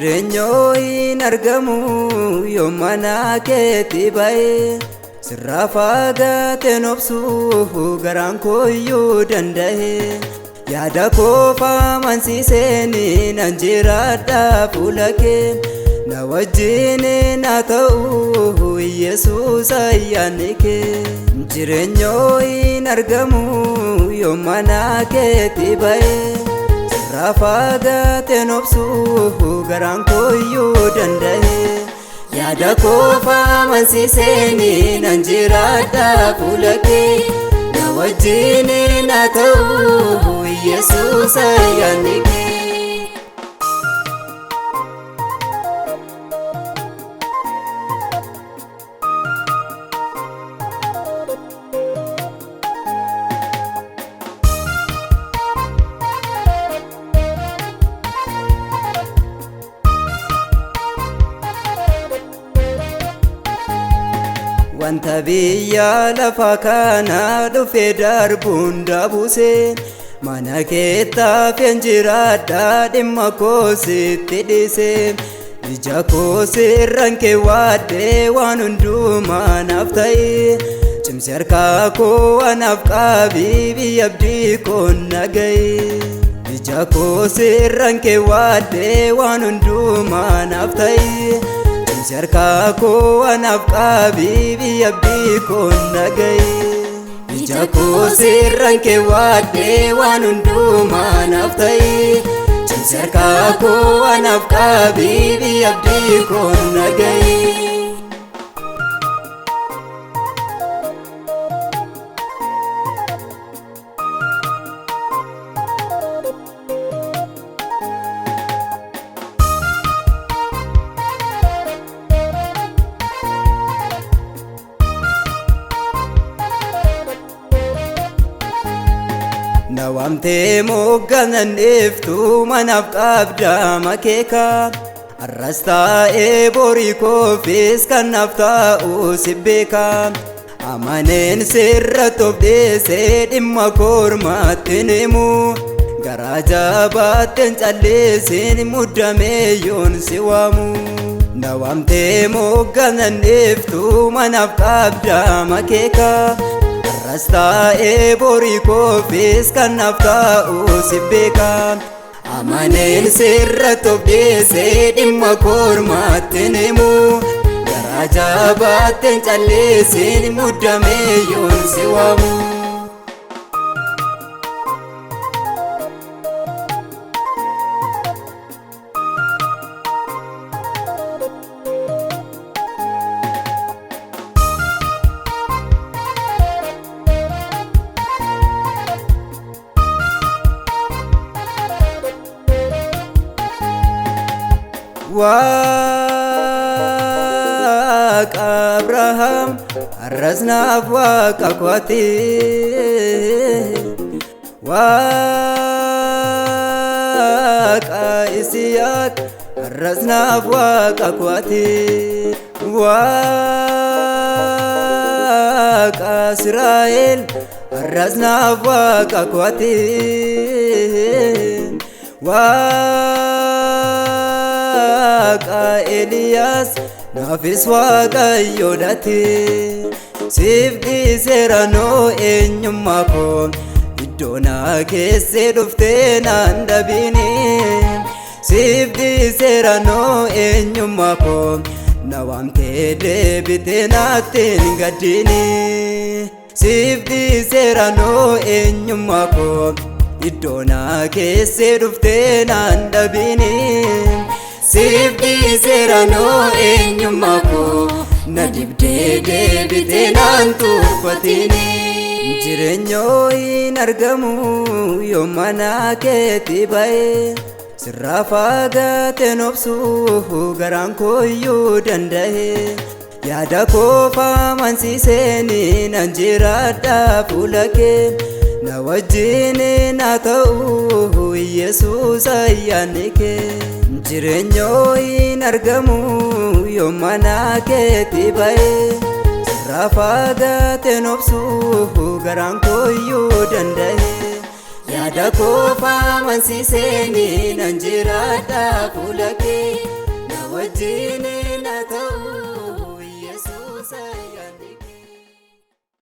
Jireenyoo hin argamu yommana keetti bahe sirraa fagaateen obsuu garaan kooyyuu danda'e yaada koofa amansiiseeni nan jiraadha fuula kee na wajjin na ta'u Yesuus ayyaanni kee. Jireenyoo hin argamu yommana keetti bahe sirraa fagaateen obsuu garaan kooyyuu danda'e yaada koofa amansiiseeni nan jiraadha fuula kee na wajjin na ta'u Yesuus ayyaanni kee. Wanta biyya lafa kana dhufe darbuun dabuse mana keettaaf jiraadha dhimma koo sitti dhiise ija koo sirraan keewwadhe waan hundumaa naaf ta'e cimsi harkaa koo anaaf qabi biyya abdii koo nagaye ija koo sirraan keewwadhe waan hundumaa naaf ta'e cimsi harkaa koo anaaf qabi biyya abdii koo nagaye ija koo sirraan keewwadhe waan hundumaa naaf ta'e cimsi harkaa koo anaaf qabi biyya abdii koo nagaye. Na waamtee moogganan dheeftuu manaaf qabda makeeka har'as taa'ee borii koofis kan naaf ta'u si beeka amaneen sirratti of dhiyeessee dhimma kormaatti himu garaa jabaatteen calleessiin muddamee yoon si waamu. Na waamtee moogganan dheeftuu manaaf qabda makeeka har'as taa'ee borii koofis kan naaf ta'u si beeka amaneen sirratti of dhiyeessee dhimma kormaatti himu garaa jabaatteen calleessiin muddamee yoon si waamu. Waaqa Abrahaam har'as naaf waaqa kooti waaqa Isiyaaq har'as naaf waaqa kooti waaqa Israa'el har'as naaf waaqa kooti waaqa Eliyaas naafis waaqayyoodhati siif dhiiseera noo eenyummaa koo iddoo naa keessee dhuftee naan dhabiini siif dhiiseera noo eenyummaa koo na waamtee deebitee naatti hin gaddiini siif dhiiseera noo eenyummaa koo iddoo naa keessee dhuftee naan dhabiini siif dhiiseera noo eenyummaa koo na dibdee deebitee naan tuffatiini. Jireenyoo hin argamu yommana keetti bahe sirraa fagaateen obsuu garaan kooyyuu danda'e yaada koofa amansiiseeni nan jiraadha fuula kee na wajjin na ta'u Yesuus ayyaanni kee. Jireenyoo hin argamu yommana keetti bahe sirraa fagaateen obsuu garaan kooyyuu danda'e yaada koofa amansiiseeni nan jiraadha fuula kee wajjini